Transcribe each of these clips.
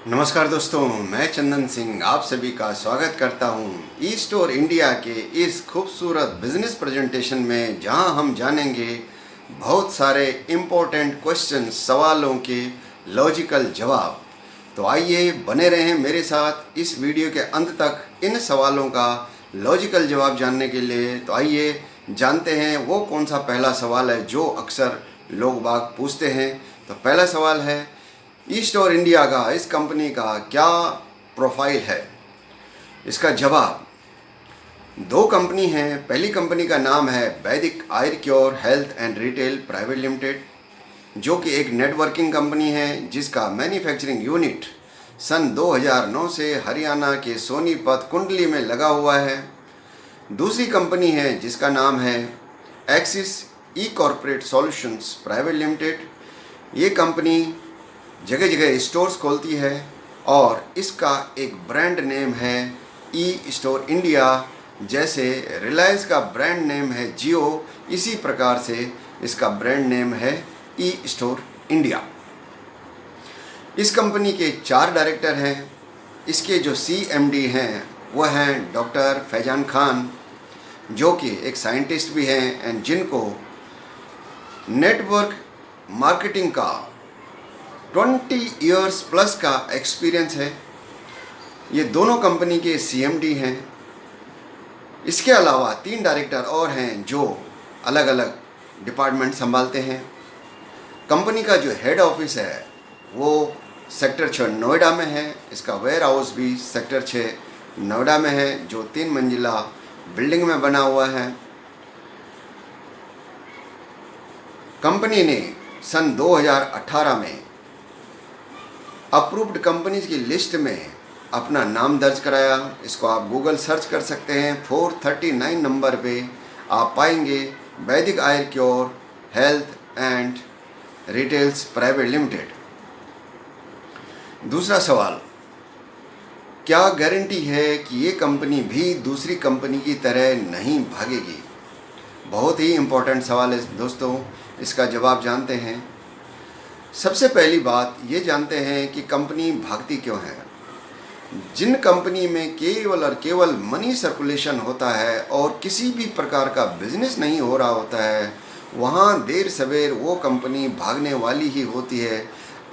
नमस्कार दोस्तों, मैं चंदन सिंह आप सभी का स्वागत करता हूं ई स्टोर इंडिया के इस खूबसूरत बिजनेस प्रेजेंटेशन में, जहां हम जानेंगे बहुत सारे इम्पोर्टेंट क्वेश्चन सवालों के लॉजिकल जवाब। तो आइए बने रहें मेरे साथ इस वीडियो के अंत तक इन सवालों का लॉजिकल जवाब जानने के लिए। तो आइए जानते हैं वो कौन सा पहला सवाल है जो अक्सर लोग बाग पूछते हैं। तो पहला सवाल है, ई स्टोर इंडिया का, इस कंपनी का क्या प्रोफाइल है। इसका जवाब, दो कंपनी हैं। पहली कंपनी का नाम है Vaidik Ayurcure health and retail private limited, जो कि एक नेटवर्किंग कंपनी है जिसका मैन्युफैक्चरिंग यूनिट सन 2009 से हरियाणा के सोनीपत कुंडली में लगा हुआ है। दूसरी कंपनी है जिसका नाम है एक्सिस ई कॉर्पोरेट सॉल्यूशंस प्राइवेट लिमिटेड। ये कंपनी जगह जगह स्टोर्स खोलती है और इसका एक ब्रांड नेम है ई स्टोर इंडिया। जैसे रिलायंस का ब्रांड नेम है जियो, इसी प्रकार से इसका ब्रांड नेम है ई स्टोर इंडिया। इस कंपनी के 4 डायरेक्टर हैं। इसके जो CMD हैं वह हैं डॉक्टर फैजान खान, जो कि एक साइंटिस्ट भी हैं एंड जिनको नेटवर्क मार्केटिंग का 20 इयर्स प्लस का एक्सपीरियंस है। ये दोनों कंपनी के CMD हैं। इसके अलावा 3 डायरेक्टर और हैं जो अलग अलग डिपार्टमेंट संभालते हैं। कंपनी का जो हेड ऑफिस है वो सेक्टर 6 नोएडा में है। इसका वेयर हाउस भी सेक्टर 6 नोएडा में है, जो 3 मंजिला बिल्डिंग में बना हुआ है। कंपनी ने सन 2018 में अप्रूव्ड कंपनीज की लिस्ट में अपना नाम दर्ज कराया। इसको आप गूगल सर्च कर सकते हैं। 439 नंबर पे आप पाएंगे Vaidik Ayurcure health and retails private limited. दूसरा सवाल, क्या गारंटी है कि ये कंपनी भी दूसरी कंपनी की तरह नहीं भागेगी। बहुत ही इम्पोर्टेंट सवाल है दोस्तों, इसका जवाब जानते हैं। सबसे पहली बात ये जानते हैं कि कंपनी भागती क्यों है। जिन कंपनी में केवल और केवल मनी सर्कुलेशन होता है और किसी भी प्रकार का बिजनेस नहीं हो रहा होता है, वहाँ देर सवेर वो कंपनी भागने वाली ही होती है।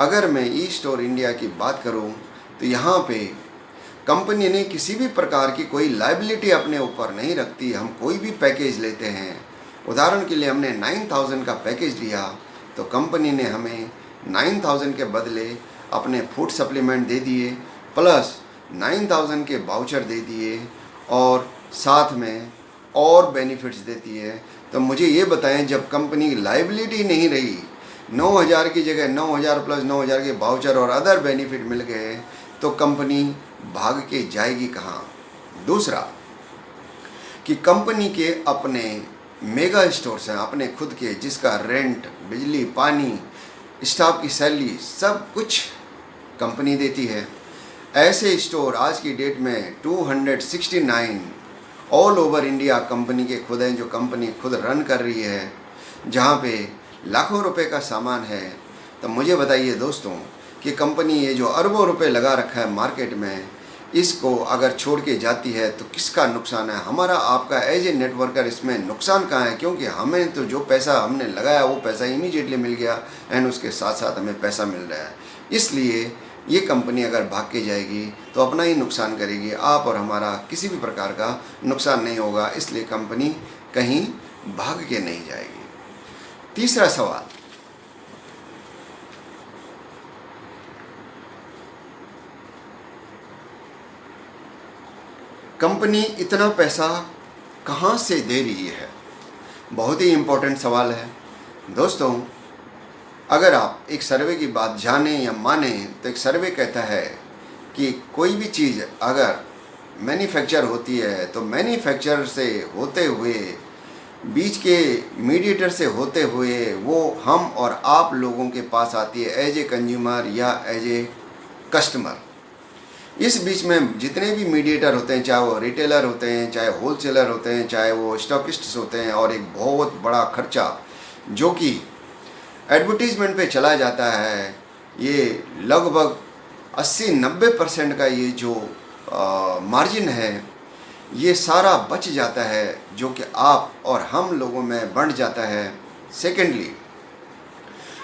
अगर मैं ई स्टोर इंडिया की बात करूँ तो यहाँ पे कंपनी ने किसी भी प्रकार की कोई लायबिलिटी अपने ऊपर नहीं रखती। हम कोई भी पैकेज लेते हैं, उदाहरण के लिए हमने 9000 का पैकेज लिया तो कंपनी ने हमें 9000 के बदले अपने फूड सप्लीमेंट दे दिए, प्लस 9000 के वाउचर दे दिए और साथ में और बेनिफिट्स देती है। तो मुझे ये बताएं, जब कंपनी की लायबिलिटी नहीं रही, 9000 की जगह 9000 प्लस 9000 के वाउचर और अदर बेनिफिट मिल गए, तो कंपनी भाग के जाएगी कहाँ। दूसरा कि कंपनी के अपने मेगा स्टोर्स हैं, अपने खुद के, जिसका रेंट, बिजली, पानी, स्टाफ की सैलरी सब कुछ कंपनी देती है। ऐसे स्टोर आज की डेट में 269 ऑल ओवर इंडिया कंपनी के खुद हैं, जो कंपनी खुद रन कर रही है, जहाँ पे लाखों रुपए का सामान है। तो मुझे बताइए दोस्तों कि कंपनी ये जो अरबों रुपए लगा रखा है मार्केट में, इसको अगर छोड़ के जाती है तो किसका नुकसान है। हमारा आपका एज ए नेटवर्कर इसमें नुकसान कहाँ है, क्योंकि हमें तो जो पैसा हमने लगाया वो पैसा इमीडिएटली मिल गया एंड उसके साथ साथ हमें पैसा मिल रहा है। इसलिए ये कंपनी अगर भाग के जाएगी तो अपना ही नुकसान करेगी, आप और हमारा किसी भी प्रकार का नुकसान नहीं होगा। इसलिए कंपनी कहीं भाग के नहीं जाएगी। तीसरा सवाल, कंपनी इतना पैसा कहाँ से दे रही है। बहुत ही इम्पोर्टेंट सवाल है दोस्तों। अगर आप एक सर्वे की बात जानें या माने तो एक सर्वे कहता है कि कोई भी चीज़ अगर मैन्युफैक्चर होती है तो मैन्युफैक्चर से होते हुए, बीच के मीडिएटर से होते हुए वो हम और आप लोगों के पास आती है एज ए कंज्यूमर या एज ए कस्टमर। इस बीच में जितने भी मीडिएटर होते हैं, चाहे वो रिटेलर होते हैं, चाहे होलसेलर होते हैं, चाहे वो स्टॉकिस्ट्स होते हैं, और एक बहुत बड़ा खर्चा जो कि एडवर्टीज़मेंट पे चला जाता है, ये लगभग 80-90% का ये जो मार्जिन है ये सारा बच जाता है, जो कि आप और हम लोगों में बढ़ जाता है। सेकेंडली,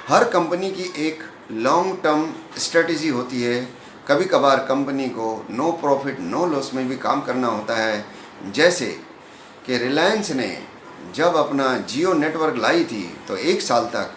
हर कंपनी की एक लॉन्ग टर्म स्ट्रेटजी होती है। कभी कभार कंपनी को नो प्रॉफिट नो लॉस में भी काम करना होता है। जैसे कि रिलायंस ने जब अपना जियो नेटवर्क लाई थी तो 1 साल तक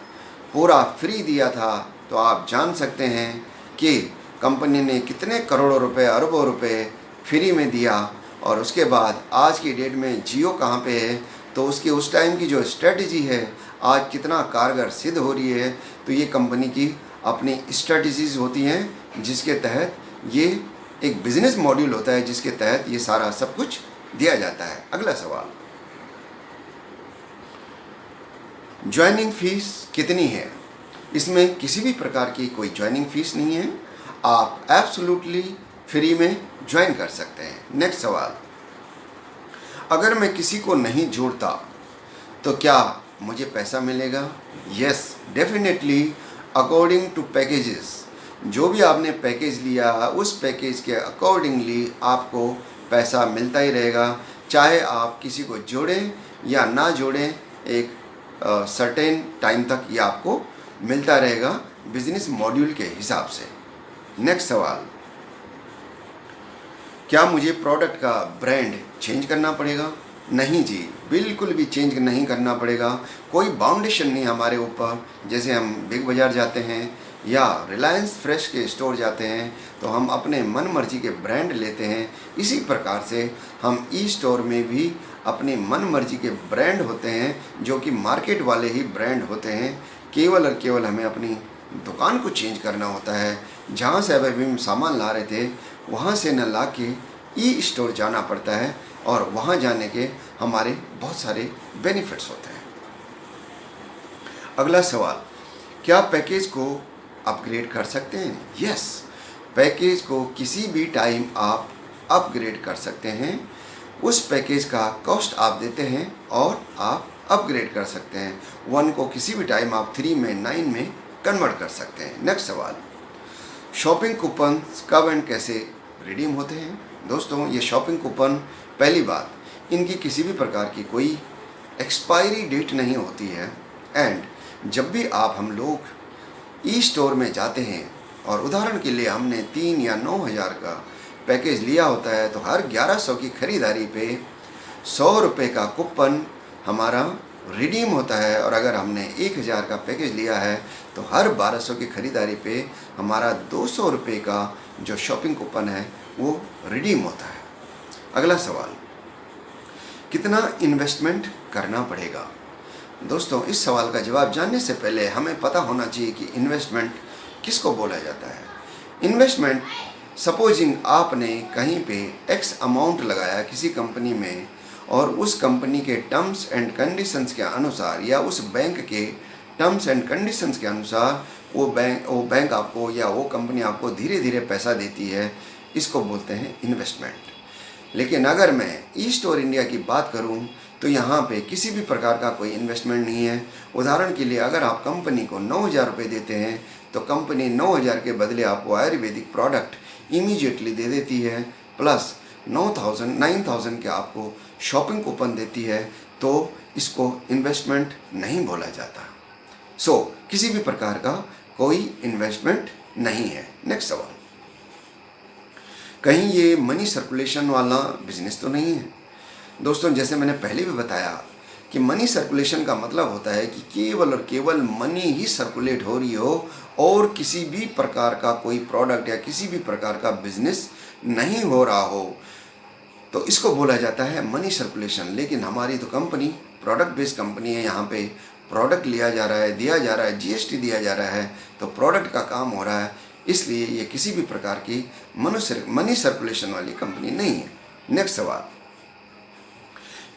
पूरा फ्री दिया था। तो आप जान सकते हैं कि कंपनी ने कितने करोड़ों रुपए, अरबों रुपए फ्री में दिया। और उसके बाद आज की डेट में जियो कहाँ पे है, तो उसकी उस टाइम की जो स्ट्रेटजी है आज कितना कारगर सिद्ध हो रही है। तो ये कंपनी की अपनी स्ट्रेटजीज होती हैं, जिसके तहत ये एक बिजनेस मॉड्यूल होता है, जिसके तहत ये सारा सब कुछ दिया जाता है। अगला सवाल, ज्वाइनिंग फीस कितनी है? इसमें किसी भी प्रकार की कोई ज्वाइनिंग फीस नहीं है, आप एब्सोल्युटली फ्री में ज्वाइन कर सकते हैं। नेक्स्ट सवाल, अगर मैं किसी को नहीं जोड़ता तो क्या मुझे पैसा मिलेगा? Yes, definitely, according to packages. जो भी आपने पैकेज लिया उस पैकेज के अकॉर्डिंगली आपको पैसा मिलता ही रहेगा, चाहे आप किसी को जोड़ें या ना जोड़ें, एक सर्टेन टाइम तक ये आपको मिलता रहेगा बिजनेस मॉड्यूल के हिसाब से। नेक्स्ट सवाल, क्या मुझे प्रोडक्ट का ब्रांड चेंज करना पड़ेगा? नहीं जी, बिल्कुल भी चेंज नहीं करना पड़ेगा। कोई बाउंडेशन नहीं हमारे ऊपर। जैसे हम बिग बाज़ार जाते हैं या रिलायंस फ्रेश के स्टोर जाते हैं तो हम अपने मन मर्जी के ब्रांड लेते हैं, इसी प्रकार से हम ई स्टोर में भी अपनी मन मर्जी के ब्रांड होते हैं, जो कि मार्केट वाले ही ब्रांड होते हैं। केवल और केवल हमें अपनी दुकान को चेंज करना होता है। जहाँ से अभी हम सामान ला रहे थे वहाँ से न ला के ई स्टोर जाना पड़ता है, और वहाँ जाने के हमारे बहुत सारे बेनिफिट्स होते हैं। अगला सवाल, क्या पैकेज को अपग्रेड कर सकते हैं? यस, पैकेज को किसी भी टाइम आप अपग्रेड कर सकते हैं। उस पैकेज का कॉस्ट आप देते हैं और आप अपग्रेड कर सकते हैं। 1 को किसी भी टाइम आप 3 में 9 में कन्वर्ट कर सकते हैं। नेक्स्ट सवाल, शॉपिंग कूपन कब एंड कैसे रिडीम होते हैं? दोस्तों, ये शॉपिंग कूपन, पहली बात, इनकी किसी भी प्रकार की कोई एक्सपायरी डेट नहीं होती है। एंड जब भी हम लोग ई स्टोर में जाते हैं और उदाहरण के लिए हमने 3 या 9,000 का पैकेज लिया होता है, तो हर 1100 की खरीदारी पे 100 रुपये का कूपन हमारा रिडीम होता है। और अगर हमने 1,000 का पैकेज लिया है तो हर 1200 की खरीदारी पे हमारा 200 रुपये का जो शॉपिंग कूपन है वो रिडीम होता है। अगला सवाल, कितना इन्वेस्टमेंट करना पड़ेगा? दोस्तों, इस सवाल का जवाब जानने से पहले हमें पता होना चाहिए कि इन्वेस्टमेंट किसको बोला जाता है। इन्वेस्टमेंट, सपोजिंग आपने कहीं पे एक्स अमाउंट लगाया किसी कंपनी में, और उस कंपनी के टर्म्स एंड कंडीशंस के अनुसार या उस बैंक के टर्म्स एंड कंडीशंस के अनुसार वो बैंक आपको या वो कंपनी आपको धीरे धीरे पैसा देती है, इसको बोलते हैं इन्वेस्टमेंट। लेकिन अगर मैं ई स्टोर इंडिया की बात करूं तो यहाँ पे किसी भी प्रकार का कोई इन्वेस्टमेंट नहीं है। उदाहरण के लिए, अगर आप कंपनी को 9,000 रुपये देते हैं तो कंपनी 9,000 के बदले आपको आयुर्वेदिक प्रोडक्ट इमीडिएटली दे देती है, प्लस 9,000 के आपको शॉपिंग कूपन देती है। तो इसको इन्वेस्टमेंट नहीं बोला जाता। सो किसी भी प्रकार का कोई इन्वेस्टमेंट नहीं है। नेक्स्ट सवाल, कहीं ये मनी सर्कुलेशन वाला बिजनेस तो नहीं है? दोस्तों, जैसे मैंने पहले भी बताया कि मनी सर्कुलेशन का मतलब होता है कि केवल और केवल मनी ही सर्कुलेट हो रही हो और किसी भी प्रकार का कोई प्रोडक्ट या किसी भी प्रकार का बिजनेस नहीं हो रहा हो, तो इसको बोला जाता है मनी सर्कुलेशन। लेकिन हमारी तो कंपनी प्रोडक्ट बेस्ड कंपनी है, यहाँ पे प्रोडक्ट लिया जा रहा है, दिया जा रहा है, जीएसटी दिया जा रहा है, तो प्रोडक्ट का काम हो रहा है, इसलिए ये किसी भी प्रकार की मनी सर्कुलेशन वाली कंपनी नहीं है। नेक्स्ट सवाल,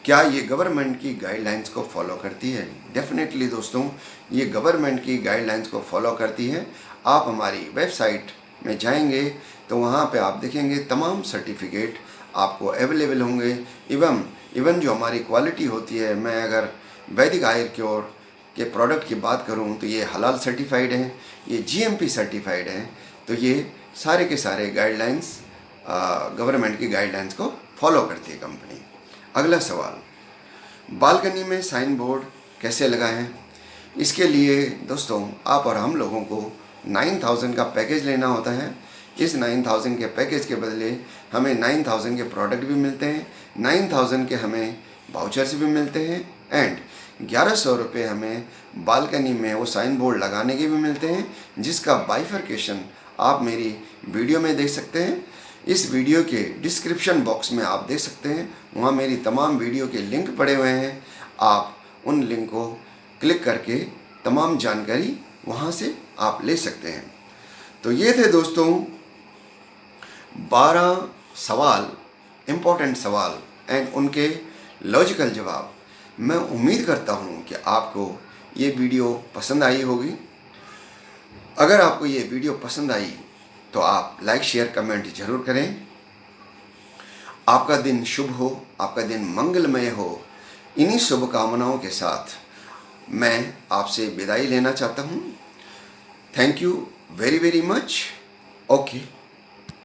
क्या ये गवर्नमेंट की गाइडलाइंस को फॉलो करती है? डेफिनेटली दोस्तों, ये गवर्नमेंट की गाइडलाइंस को फॉलो करती है। आप हमारी वेबसाइट में जाएंगे तो वहाँ पे आप देखेंगे तमाम सर्टिफिकेट आपको अवेलेबल होंगे। इवन जो हमारी क्वालिटी होती है, मैं अगर वैदिक आयुर क्योर के प्रोडक्ट की बात करूं तो ये हलाल सर्टिफाइड है, ये जीएमपी सर्टिफाइड है, तो ये सारे के सारे गाइडलाइंस, गवर्नमेंट की गाइडलाइंस को फॉलो करती है कंपनी। अगला सवाल, बालकनी में साइन बोर्ड कैसे लगाएं? इसके लिए दोस्तों आप और हम लोगों को 9000 का पैकेज लेना होता है। इस 9000 के पैकेज के बदले हमें 9000 के प्रोडक्ट भी मिलते हैं, 9000 के हमें वाउचर्स भी मिलते हैं एंड 1100 रुपये हमें बालकनी में वो साइन बोर्ड लगाने के भी मिलते हैं, जिसका बाइफरकेशन आप मेरी वीडियो में देख सकते हैं। इस वीडियो के डिस्क्रिप्शन बॉक्स में आप देख सकते हैं, वहाँ मेरी तमाम वीडियो के लिंक पड़े हुए हैं। आप उन लिंक को क्लिक करके तमाम जानकारी वहाँ से आप ले सकते हैं। तो ये थे दोस्तों 12 सवाल, इम्पोर्टेंट सवाल एंड उनके लॉजिकल जवाब। मैं उम्मीद करता हूँ कि आपको ये वीडियो पसंद आई होगी। अगर आपको ये वीडियो पसंद आई तो आप लाइक शेयर कमेंट जरूर करें। आपका दिन शुभ हो, आपका दिन मंगलमय हो। इन्हीं शुभकामनाओं के साथ मैं आपसे विदाई लेना चाहता हूँ। Thank you very very much. Okay.